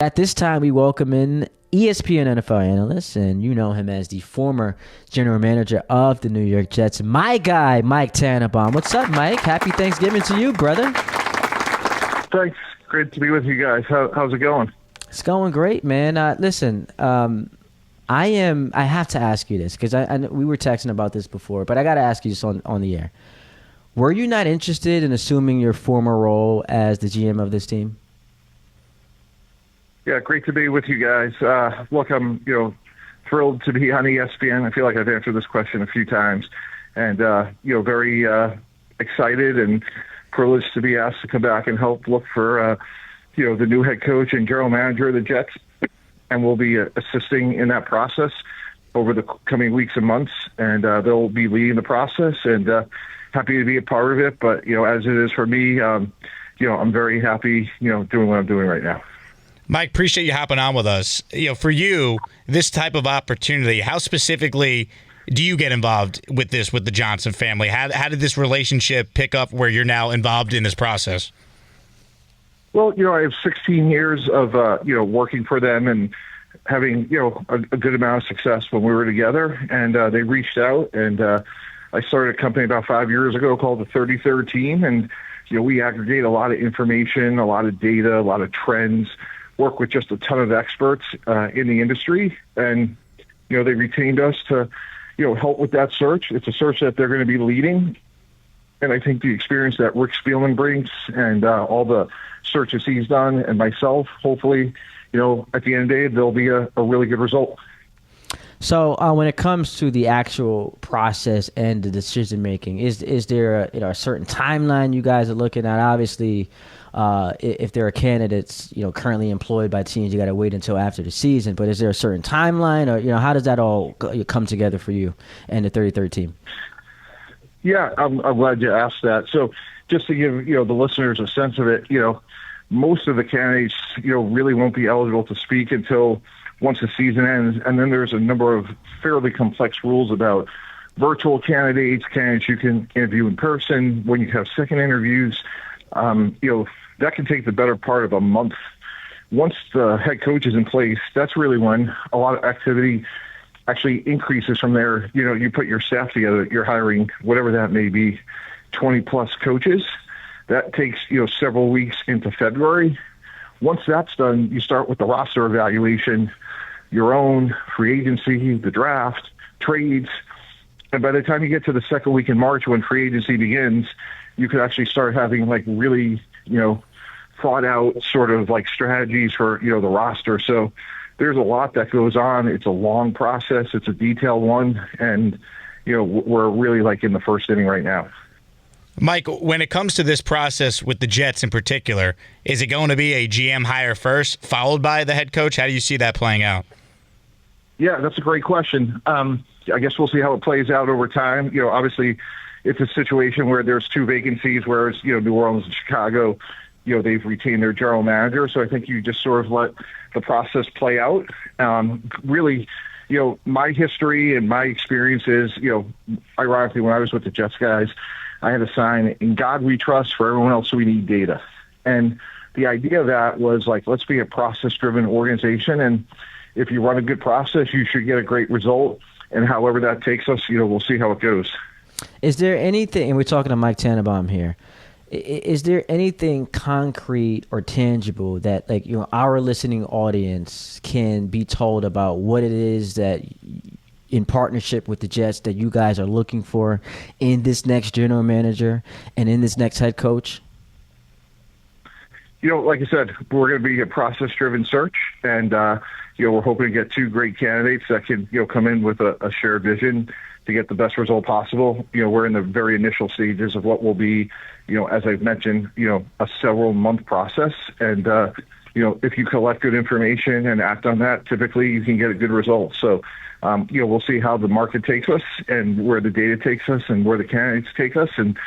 At this time, we welcome in ESPN NFL analyst, and you know him as the former general manager of the New York Jets, my guy, Mike Tannenbaum. What's up, Mike? Happy Thanksgiving to you, brother. Thanks. Great to be with you guys. How's it going? It's going great, man. Listen, I have to ask you this because we were texting about this before, but I got to ask you this on the air. Were you not interested in assuming your former role as the GM of this team? Yeah, great to be with you guys. Look, I'm thrilled to be on ESPN. I feel like I've answered this question a few times, and very excited and privileged to be asked to come back and help look for the new head coach and general manager of the Jets, and we'll be assisting in that process over the coming weeks and months, and they'll be leading the process, and happy to be a part of it. But as it is for me, I'm very happy doing what I'm doing right now. Mike, appreciate you hopping on with us. For you, this type of opportunity, how specifically do you get involved with this with the Johnson family? How did this relationship pick up where you're now involved in this process? Well, I have 16 years of working for them and having a good amount of success when we were together. And they reached out, and I started a company about 5 years ago called the 33rd Team, and we aggregate a lot of information, a lot of data, a lot of trends. Work with just a ton of experts in the industry, and they retained us to help with that search. It's a search that they're going to be leading, and I think the experience that Rick Spielman brings and all the searches he's done, and myself, hopefully, at the end of the day, there'll be a really good result. So when it comes to the actual process and the decision making, is there a certain timeline you guys are looking at? Obviously, if there are candidates currently employed by teams, you got to wait until after the season. But is there a certain timeline, or how does that all come together for you and the 33rd Team? Yeah, I'm glad you asked that. So just to give the listeners a sense of it, most of the candidates really won't be eligible to speak until once the season ends, and then there's a number of fairly complex rules about virtual candidates you can interview in person, when you have second interviews. That can take the better part of a month. Once the head coach is in place, that's really when a lot of activity actually increases from there. You put your staff together, you're hiring whatever that may be, 20 plus coaches. That takes several weeks into February. Once that's done, you start with the roster evaluation, your own free agency, the draft, trades. And by the time you get to the second week in March, when free agency begins, you could actually start having really, thought out sort of strategies for, the roster. So there's a lot that goes on. It's a long process. It's a detailed one. And, we're really in the first inning right now. Mike, when it comes to this process with the Jets in particular, is it going to be a GM hire first, followed by the head coach? How do you see that playing out? Yeah, that's a great question. I guess we'll see how it plays out over time. Obviously, it's a situation where there's two vacancies, whereas, New Orleans and Chicago, they've retained their general manager. So I think you just sort of let the process play out. Really, my history and my experiences, ironically, when I was with the Jets guys, I had a sign, "In God we trust, for everyone else we need data." And the idea of that was let's be a process-driven organization. And if you run a good process, you should get a great result. And however that takes us, we'll see how it goes. Is there anything, and we're talking to Mike Tannenbaum here, is there anything concrete or tangible that our listening audience can be told about what it is that in partnership with the Jets that you guys are looking for in this next general manager and in this next head coach? Like I said, we're going to be a process-driven search, and we're hoping to get two great candidates that can come in with a shared vision to get the best result possible. We're in the very initial stages of what will be, as I've mentioned, a several-month process, and if you collect good information and act on that, typically you can get a good result. So we'll see how the market takes us and where the data takes us and where the candidates take us, and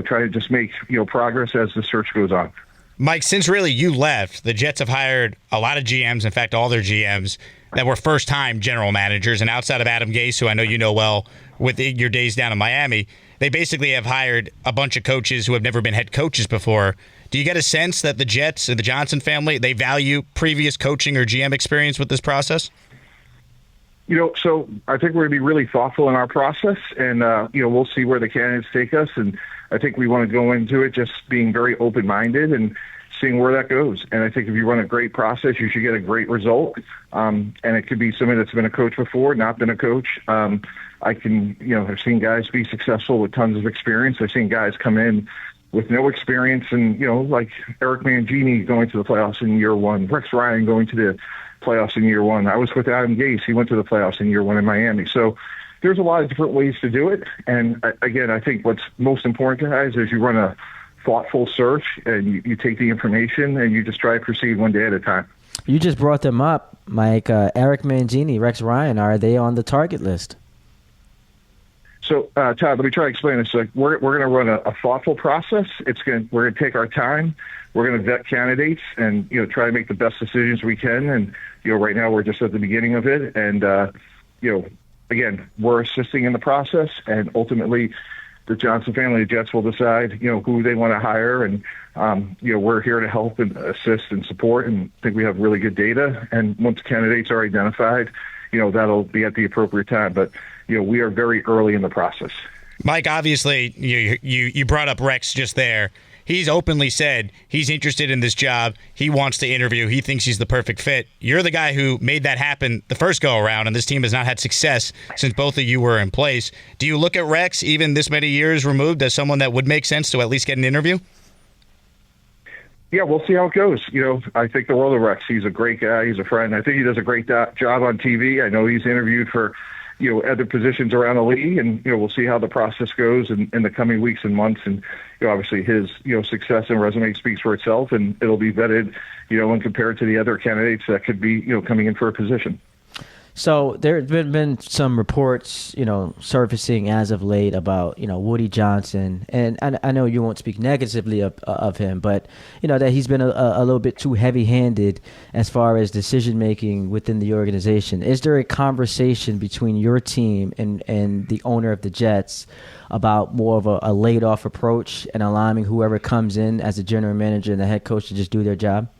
try to just make progress as the search goes on. Mike, since really you left, the Jets have hired a lot of GMs, in fact, all their GMs, that were first-time general managers. And outside of Adam Gase, who I know you know well with your days down in Miami, they basically have hired a bunch of coaches who have never been head coaches before. Do you get a sense that the Jets and the Johnson family, they value previous coaching or GM experience with this process? So I think we're going to be really thoughtful in our process, and, we'll see where the candidates take us. And I think we want to go into it just being very open-minded and seeing where that goes. And I think if you run a great process, you should get a great result. And it could be somebody that's been a coach before, not been a coach. I've seen guys be successful with tons of experience. I've seen guys come in with no experience and, like Eric Mangini going to the playoffs in year one, Rex Ryan going to the playoffs in year one. I was with Adam Gase. He went to the playoffs in year one in Miami. So there's a lot of different ways to do it. And again, I think what's most important to guys is you run a thoughtful search and you take the information and you just try to proceed one day at a time. You just brought them up, Mike. Eric Mangini, Rex Ryan, are they on the target list? So, Todd, let me try to explain this. Like, we're going to run a thoughtful process. We're going to take our time. We're going to vet candidates and, try to make the best decisions we can. And, right now we're just at the beginning of it. And, again, we're assisting in the process. And ultimately, the Johnson family, the Jets will decide, who they want to hire. And, we're here to help and assist and support. And I think we have really good data. And once candidates are identified, that'll be at the appropriate time. But, we are very early in the process. Mike, obviously, you brought up Rex just there. He's openly said he's interested in this job. He wants to interview. He thinks he's the perfect fit. You're the guy who made that happen the first go-around, and this team has not had success since both of you were in place. Do you look at Rex, even this many years removed, as someone that would make sense to at least get an interview? Yeah, we'll see how it goes. I think the world of Rex. He's a great guy. He's a friend. I think he does a great job on TV. I know he's interviewed for other positions around the league, and we'll see how the process goes in the coming weeks and months. And obviously his success and resume speaks for itself, and it'll be vetted and compared to the other candidates that could be coming in for a position. So there have been some reports, surfacing as of late about, Woody Johnson. And I know you won't speak negatively of him, but, that he's been a little bit too heavy-handed as far as decision-making within the organization. Is there a conversation between your team and the owner of the Jets about more of a laid-off approach and allowing whoever comes in as a general manager and the head coach to just do their job?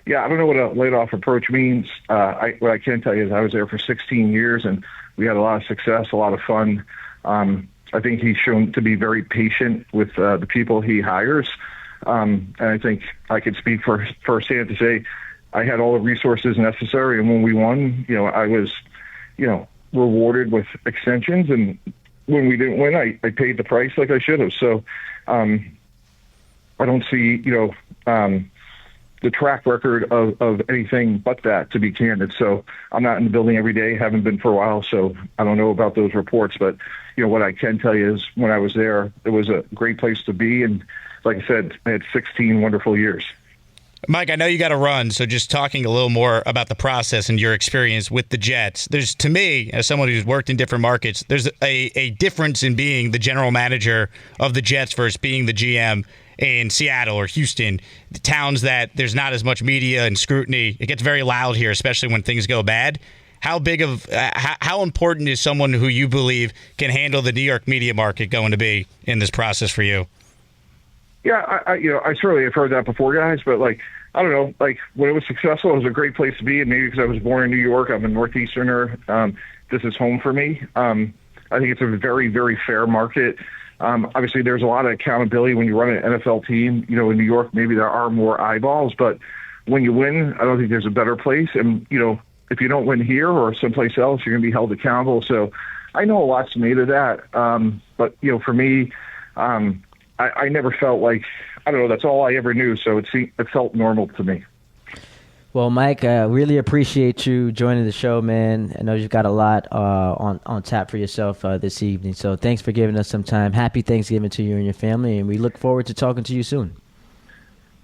Yeah, I don't know what a laid-off approach means. What I can tell you is I was there for 16 years, and we had a lot of success, a lot of fun. I think he's shown to be very patient with the people he hires. And I think I could speak firsthand to say I had all the resources necessary, and when we won, I was, rewarded with extensions. And when we didn't win, I paid the price like I should have. So I don't see, the track record of anything but that, to be candid. So I'm not in the building every day, haven't been for a while, so I don't know about those reports. But, what I can tell you is when I was there, it was a great place to be. And like I said, I had 16 wonderful years. Mike, I know you got to run, so just talking a little more about the process and your experience with the Jets. There's, to me, as someone who's worked in different markets, there's a difference in being the general manager of the Jets versus being the GM in Seattle or Houston, the towns that there's not as much media and scrutiny. It gets very loud here, especially when things go bad. How important is someone who you believe can handle the New York media market going to be in this process for you? Yeah, I certainly have heard that before, guys, but I don't know, when it was successful, it was a great place to be, and maybe because I was born in New York, I'm a Northeasterner, this is home for me. I think it's a very, very fair market. Obviously, there's a lot of accountability when you run an NFL team. In New York, maybe there are more eyeballs, but when you win, I don't think there's a better place. And, if you don't win here or someplace else, you're going to be held accountable. So I know a lot's made of that. But, for me, I never felt like, I don't know, that's all I ever knew. So it felt normal to me. Well, Mike, really appreciate you joining the show, man. I know you've got a lot on tap for yourself this evening. So thanks for giving us some time. Happy Thanksgiving to you and your family, and we look forward to talking to you soon.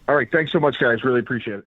All right. Thanks so much, guys. Really appreciate it.